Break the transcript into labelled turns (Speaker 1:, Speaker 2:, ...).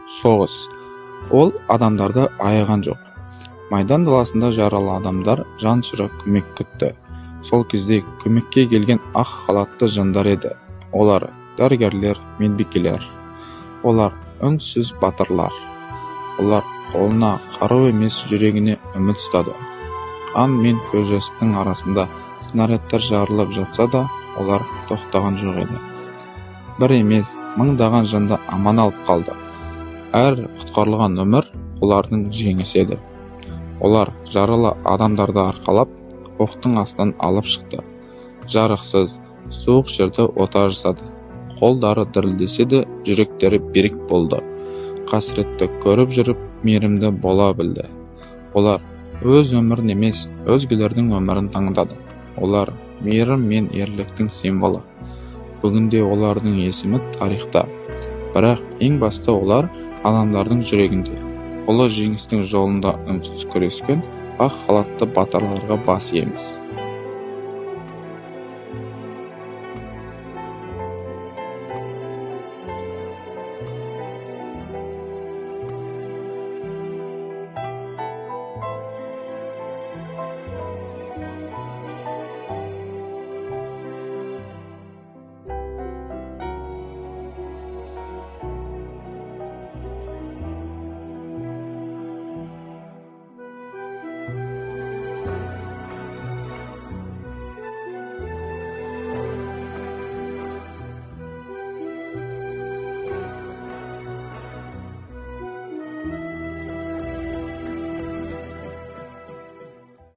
Speaker 1: соғыс. Ол адамдарды аяған жоқ. Майдан даласында жаралы адамдар жан ұшыра көмек күтті. Сол кезде көмекке келген ақ халатты жандар еді. Олар дәрігерлер, медбикелер. Олар үнсіз батырлар. Олар қолына қару емес, жүрегіне үміт ұстады. Қан мен көз жастың арасында снарядтар жарылып жатса да, олар тоқтаған жоқ еді. Бір емес, мыңдаған жанды аман алып қалды. Әр құтқарылған өмір олардың жеңісі еді. Олар жаралы адамдарды арқалап, оқтың астынан алып шықты. Жарықсыз, суық жерде ота жасады. Қолдары дірілдесе де, жүректері берік болды. Қасіретті көріп жүріп, мейірімді бола білді. Олар өз өмірін емес, өзгелердің өмірін таңдады. Олар мейірім мен ерліктің символы. Бүгінде олардың есімі тарихта. Бірақ ең басты олар адамдардың жүрегінде. Ұлы жеңістің жолында үнсіз күрескен ақ халатты батырларға бас иеміз.